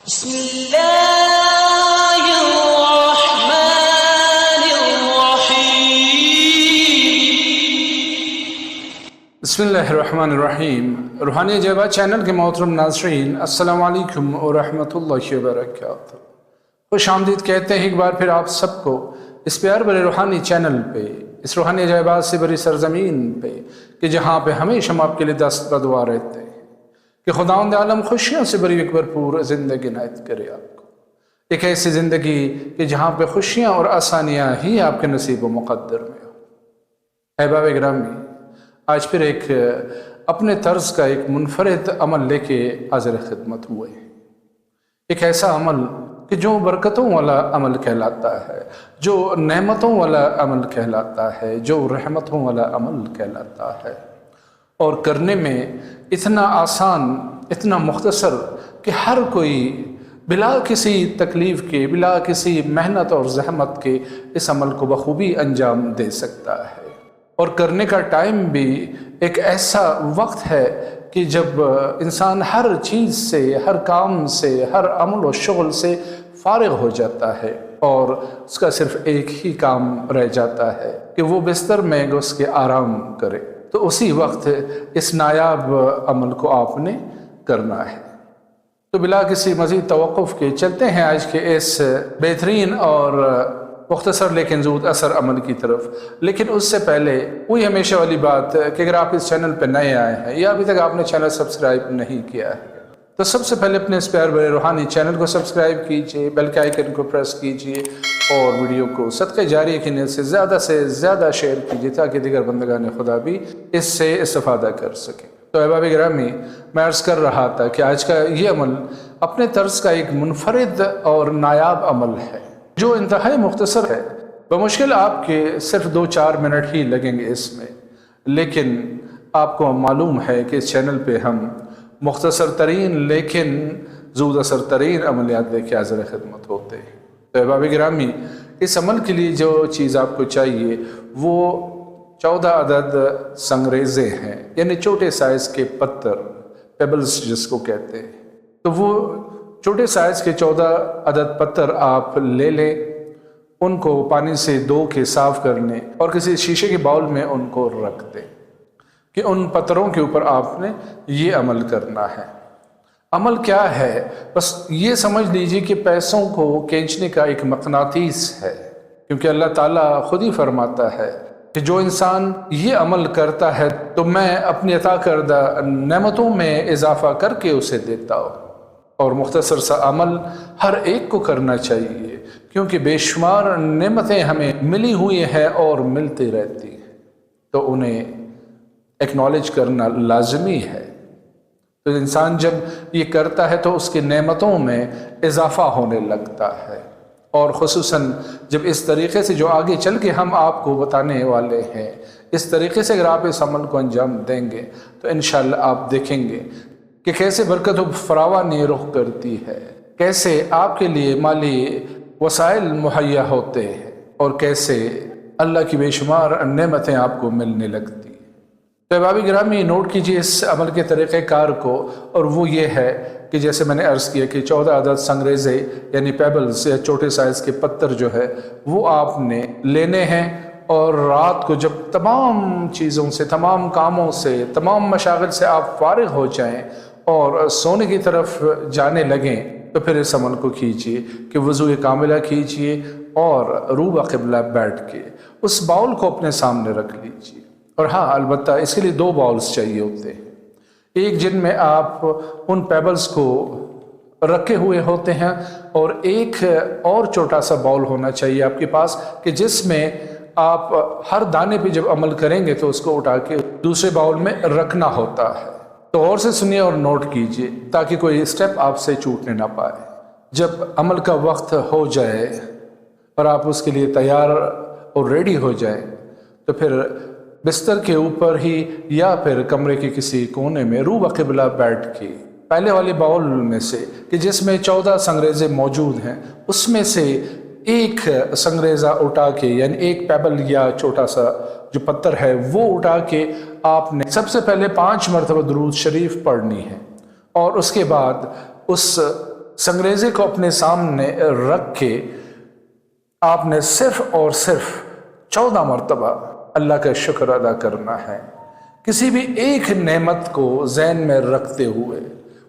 بسم اللہ الرحمن الرحیم۔ بسم اللہ الرحمن الرحیم۔ روحانی عجائبات چینل کے محترم ناظرین، السلام علیکم ورحمۃ اللہ وبرکاتہ۔ خوش آمدید کہتے ہیں ایک بار پھر آپ سب کو اس پیار بھرے روحانی چینل پہ، اس روحانی عجائبات سے بھری سرزمین پہ کہ جہاں پہ ہمیشہ ہم آپ کے لیے دست بدعا رہتے ہیں کہ خداوند عالم خوشیوں سے بھری ایک بھرپور زندگی عنایت کرے آپ کو، ایک ایسی زندگی کہ جہاں پہ خوشیاں اور آسانیاں ہی آپ کے نصیب و مقدر میں ہو۔ احباب گرامی، آج پھر ایک اپنے طرز کا ایک منفرد عمل لے کے حاضر خدمت ہوئے ہیں، ایک ایسا عمل کہ جو برکتوں والا عمل کہلاتا ہے، جو نعمتوں والا عمل کہلاتا ہے، جو رحمتوں والا عمل کہلاتا ہے، اور کرنے میں اتنا آسان، اتنا مختصر کہ ہر کوئی بلا کسی تکلیف کے، بلا کسی محنت اور زحمت کے اس عمل کو بخوبی انجام دے سکتا ہے، اور کرنے کا ٹائم بھی ایک ایسا وقت ہے کہ جب انسان ہر چیز سے، ہر کام سے، ہر عمل و شغل سے فارغ ہو جاتا ہے اور اس کا صرف ایک ہی کام رہ جاتا ہے کہ وہ بستر میں گھس کے آرام کرے، تو اسی وقت اس نایاب عمل کو آپ نے کرنا ہے۔ تو بلا کسی مزید توقف کے چلتے ہیں آج کے اس بہترین اور مختصر لیکن زود اثر عمل کی طرف۔ لیکن اس سے پہلے وہی ہمیشہ والی بات کہ اگر آپ اس چینل پہ نئے آئے ہیں یا ابھی تک آپ نے چینل سبسکرائب نہیں کیا ہے تو سب سے پہلے اپنے اس پیار بھرے روحانی چینل کو سبسکرائب کیجئے، بیل کے آئیکن کو پریس کیجئے اور ویڈیو کو صدقہ جاریہ کی نیت سے زیادہ شیئر کیجئے تاکہ دیگر بندگان خدا بھی اس سے استفادہ کر سکیں۔ تو احباب گرامی، میں عرض کر رہا تھا کہ آج کا یہ عمل اپنے طرز کا ایک منفرد اور نایاب عمل ہے جو انتہائی مختصر ہے، بمشکل آپ کے صرف 2-4 منٹ ہی لگیں گے اس میں، لیکن آپ کو معلوم ہے کہ اس چینل پہ ہم مختصر ترین لیکن زود اثر ترین عملیات لے کے حاضر خدمت ہوتے ہیں۔ تو احباب گرامی، اس عمل کے لیے جو چیز آپ کو چاہیے وہ 14 عدد سنگریزے ہیں، یعنی چھوٹے سائز کے پتھر، پیبلز جس کو کہتے ہیں۔ تو وہ چھوٹے سائز کے 14 عدد پتھر آپ لے لیں، ان کو پانی سے دھو کے صاف کر لیں اور کسی شیشے کے باؤل میں ان کو رکھ دیں کہ ان پتھروں کے اوپر آپ نے یہ عمل کرنا ہے۔ عمل کیا ہے؟ بس یہ سمجھ لیجئے کہ پیسوں کو کھینچنے کا ایک مقناطیس ہے، کیونکہ اللہ تعالیٰ خود ہی فرماتا ہے کہ جو انسان یہ عمل کرتا ہے تو میں اپنی عطا کردہ نعمتوں میں اضافہ کر کے اسے دیتا ہوں، اور مختصر سا عمل ہر ایک کو کرنا چاہیے کیونکہ بے شمار نعمتیں ہمیں ملی ہوئی ہیں اور ملتی رہتی ہیں، تو انہیں ایکنالج کرنا لازمی ہے۔ تو انسان جب یہ کرتا ہے تو اس کی نعمتوں میں اضافہ ہونے لگتا ہے، اور خصوصاً جب اس طریقے سے جو آگے چل کے ہم آپ کو بتانے والے ہیں، اس طریقے سے اگر آپ اس عمل کو انجام دیں گے تو انشاءاللہ آپ دیکھیں گے کہ کیسے برکت و فراوانی رخ کرتی ہے، کیسے آپ کے لیے مالی وسائل مہیا ہوتے ہیں، اور کیسے اللہ کی بے شمار نعمتیں آپ کو ملنے لگتی ہیں۔ تو احباب گرامی، نوٹ کیجئے اس عمل کے طریقہ کار کو، اور وہ یہ ہے کہ جیسے میں نے عرض کیا کہ 14 عدد سنگریزے یعنی پیبلز یا چھوٹے سائز کے پتھر جو ہے وہ آپ نے لینے ہیں، اور رات کو جب تمام چیزوں سے، تمام کاموں سے، تمام مشاغل سے آپ فارغ ہو جائیں اور سونے کی طرف جانے لگیں تو پھر اس عمل کو کیجئے کہ وضو کاملہ کیجئے اور رو بقبلہ بیٹھ کے اس باؤل کو اپنے سامنے رکھ لیجئے، اور ہاں البتہ اس کے لیے 2 باؤلز چاہیے ہوتے ہیں، ایک جن میں آپ ان پیبلز کو رکھے ہوئے ہوتے ہیں، اور ایک اور چھوٹا سا باؤل ہونا چاہیے آپ کے پاس کہ جس میں آپ ہر دانے پہ جب عمل کریں گے تو اس کو اٹھا کے دوسرے باؤل میں رکھنا ہوتا ہے۔ تو غور سے سنیے اور نوٹ کیجئے تاکہ کوئی اسٹیپ آپ سے چھوٹنے نہ پائے۔ جب عمل کا وقت ہو جائے اور آپ اس کے لیے تیار اور ریڈی ہو جائیں تو پھر بستر کے اوپر ہی یا پھر کمرے کے کسی کونے میں رو بقبلہ بیٹھ کے پہلے والے باؤل میں سے کہ جس میں 14 سنگریزے موجود ہیں اس میں سے ایک سنگریزہ اٹھا کے، یعنی ایک پیبل یا چھوٹا سا جو پتھر ہے وہ اٹھا کے آپ نے سب سے پہلے 5 مرتبہ درود شریف پڑھنی ہے، اور اس کے بعد اس سنگریزے کو اپنے سامنے رکھ کے آپ نے صرف اور صرف 14 مرتبہ اللہ کا شکر ادا کرنا ہے، کسی بھی ایک نعمت کو ذہن میں رکھتے ہوئے۔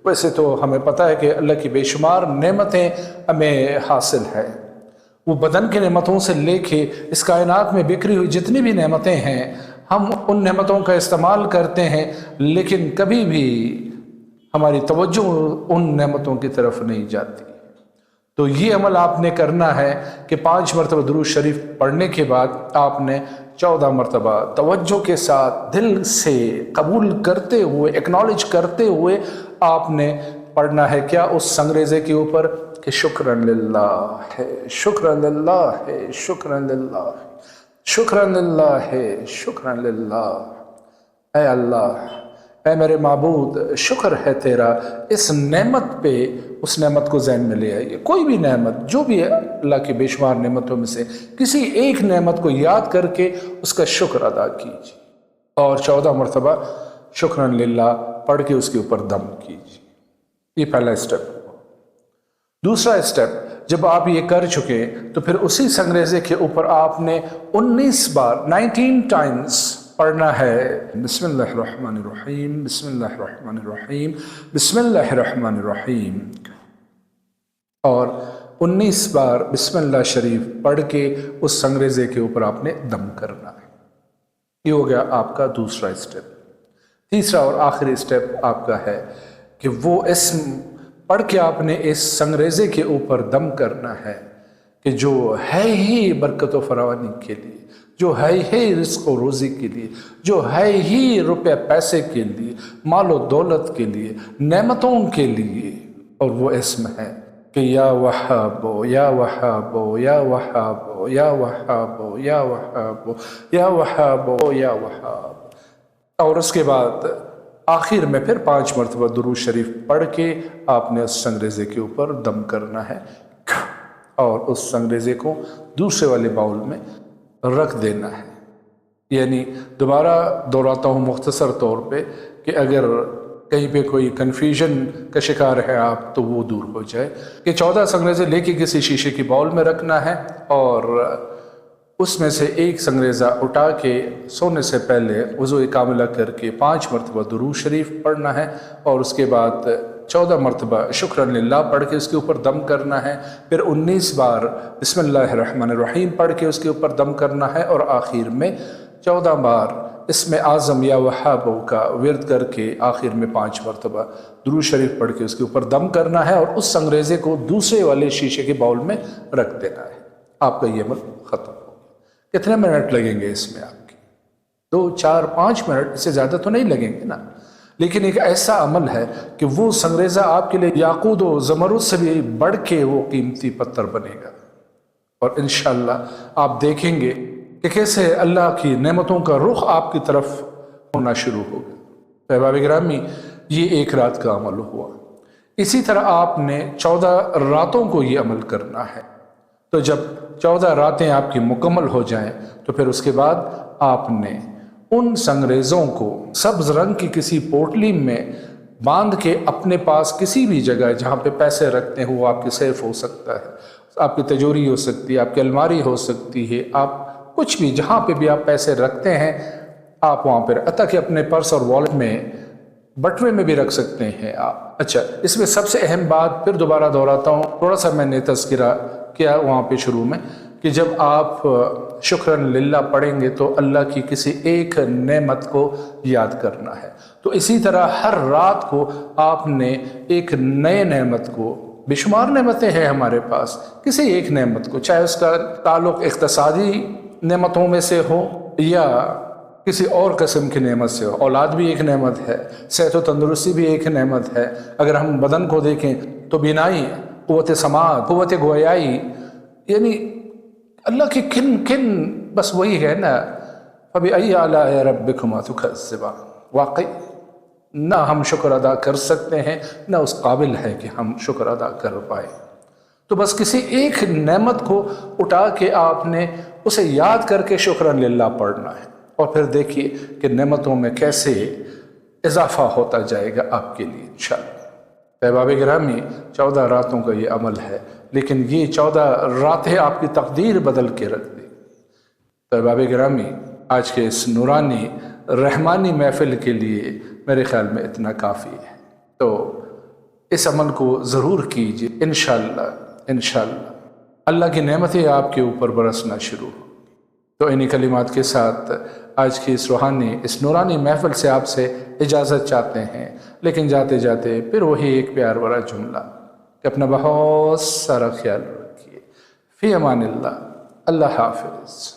ویسے تو ہمیں پتہ ہے کہ اللہ کی بے شمار نعمتیں ہمیں حاصل ہے، وہ بدن کی نعمتوں سے لے کے اس کائنات میں بکھری ہوئی جتنی بھی نعمتیں ہیں، ہم ان نعمتوں کا استعمال کرتے ہیں، لیکن کبھی بھی ہماری توجہ ان نعمتوں کی طرف نہیں جاتی۔ تو یہ عمل آپ نے کرنا ہے کہ 5 مرتبہ درود شریف پڑھنے کے بعد آپ نے 14 مرتبہ توجہ کے ساتھ دل سے قبول کرتے ہوئے، ایکنالج کرتے ہوئے آپ نے پڑھنا ہے کیا اس سنگریزے کے اوپر کہ شکرن للہ ہے، شکرن للہ ہے، شکرن للہ ہے، شکرن للہ ہے، شکرن للہ۔ اے اللہ، اے میرے معبود، شکر ہے تیرا اس نعمت پہ۔ اس نعمت کو ذہن میں لے آئیے، کوئی بھی نعمت جو بھی ہے اللہ کی بے شمار نعمتوں میں سے کسی ایک نعمت کو یاد کر کے اس کا شکر ادا کیجیے اور 14 مرتبہ شکرن للہ پڑھ کے اس کے اوپر دم کیجیے۔ یہ پہلا اسٹیپ ہوا۔ دوسرا اسٹیپ، جب آپ یہ کر چکے تو پھر اسی سنگریزے کے اوپر آپ نے 19 بار 19 ٹائمز پڑھنا ہے بسم اللہ الرحمن الرحیم، بسم اللہ الرحمن الرحیم، بسم اللہ الرحمن الرحیم، اور 19 بار بسم اللہ شریف پڑھ کے اس سنگریزے کے اوپر آپ نے دم کرنا ہے۔ یہ ہو گیا آپ کا دوسرا اسٹیپ۔ تیسرا اور آخری اسٹیپ آپ کا ہے کہ وہ اسم پڑھ کے آپ نے اس سنگریزے کے اوپر دم کرنا ہے کہ جو ہے ہی برکت و فراوانی کے لیے، جو ہے ہی رزق و روزی کے لیے، جو ہے ہی روپے پیسے کے لیے، مال و دولت کے لیے، نعمتوں کے لیے، اور وہ اسم ہے کہ یا وہاب یا وہاب یا وہاب یا وہاب یا وہاب یا وہاب یا وہاب۔ اور اس کے بعد آخر میں پھر 5 مرتبہ درود شریف پڑھ کے آپ نے اس سنگریزے کے اوپر دم کرنا ہے اور اس سنگریزے کو دوسرے والے باؤل میں رکھ دینا ہے۔ یعنی دوبارہ دہراتا ہوں مختصر طور پہ کہ اگر کہیں پہ کوئی کنفیوژن کا شکار ہے آپ تو وہ دور ہو جائے کہ 14 سنگریزے لے کے کسی شیشے کی باؤل میں رکھنا ہے اور اس میں سے ایک سنگریزہ اٹھا کے سونے سے پہلے وضو کاملہ کر کے 5 مرتبہ درود شریف پڑھنا ہے اور اس کے بعد 14 مرتبہ شکرن للہ پڑھ کے اس کے اوپر دم کرنا ہے، پھر 19 بار بسم اللہ الرحمن الرحیم پڑھ کے اس کے اوپر دم کرنا ہے اور آخر میں 14 بار اسم اعظم یا وہاب کا ورد کر کے آخر میں 5 مرتبہ درود شریف پڑھ کے اس کے اوپر دم کرنا ہے اور اس سنگریزے کو دوسرے والے شیشے کے باؤل میں رکھ دینا ہے۔ آپ کا یہ عمل ختم ہو گیا۔ کتنے منٹ لگیں گے اس میں آپ کی؟ 2 4 5 منٹ، اس سے زیادہ تو نہیں لگیں گے نا، لیکن ایک ایسا عمل ہے کہ وہ سنگریزہ آپ کے لیے یاقوت و زمرد سے بھی بڑھ کے وہ قیمتی پتھر بنے گا، اور انشاءاللہ آپ دیکھیں گے کہ کیسے اللہ کی نعمتوں کا رخ آپ کی طرف ہونا شروع ہوگا۔ احباب گرامی، یہ ایک رات کا عمل ہوا۔ اسی طرح آپ نے 14 راتوں کو یہ عمل کرنا ہے۔ تو جب 14 راتیں آپ کی مکمل ہو جائیں تو پھر اس کے بعد آپ نے ان سنگریزوں کو سبز رنگ کی کسی پوٹلی میں باندھ کے اپنے پاس کسی بھی جگہ جہاں پہ پیسے رکھتے ہیں، وہ آپ کی سیف ہو سکتا ہے، آپ کی تجوری ہو سکتی ہے، آپ کی الماری ہو سکتی ہے، آپ کچھ بھی جہاں پہ بھی آپ پیسے رکھتے ہیں آپ وہاں پہ، حتیٰ کہ اپنے پرس اور والٹ میں بٹوے میں بھی رکھ سکتے ہیں آپ۔ اچھا، اس میں سب سے اہم بات پھر دوبارہ دہراتا ہوں، تھوڑا سا میں نے تذکرہ کیا وہاں پہ شروع میں کہ جب آپ شکرن للہ پڑھیں گے تو اللہ کی کسی ایک نعمت کو یاد کرنا ہے، تو اسی طرح ہر رات کو آپ نے ایک نئے نعمت کو، بے شمار نعمتیں ہیں ہمارے پاس، کسی ایک نعمت کو، چاہے اس کا تعلق اقتصادی نعمتوں میں سے ہو یا کسی اور قسم کی نعمت سے ہو۔ اولاد بھی ایک نعمت ہے، صحت و تندرستی بھی ایک نعمت ہے، اگر ہم بدن کو دیکھیں تو بینائی، قوت سماعت، قوت گویائی، یعنی اللہ کی کن بس وہی ہے نا، فَبِأَيِّ آلَاءِ رَبِّكُمَا تُكَذِّبَانِ۔ واقعی نہ ہم شکر ادا کر سکتے ہیں، نہ اس قابل ہے کہ ہم شکر ادا کر پائیں۔ تو بس کسی ایک نعمت کو اٹھا کے آپ نے اسے یاد کر کے شکرن للہ پڑھنا ہے، اور پھر دیکھیے کہ نعمتوں میں کیسے اضافہ ہوتا جائے گا آپ کے لیے انشاءاللہ۔ احباب گرامی 14 راتوں کا یہ عمل ہے، لیکن یہ 14 راتیں آپ کی تقدیر بدل کے رکھ دی۔ تو احباب گرامی آج کے اس نورانی رحمانی محفل کے لیے میرے خیال میں اتنا کافی ہے، تو اس عمل کو ضرور کیجیے، انشاءاللہ اللہ کی نعمتیں آپ کے اوپر برسنا شروع ہو۔ تو انہی کلمات کے ساتھ آج کی اس نورانی محفل سے آپ سے اجازت چاہتے ہیں، لیکن جاتے جاتے پھر وہی ایک پیار بھرا جملہ کہ اپنا بہت سارا خیال رکھیے۔ فی امان اللہ، اللہ حافظ۔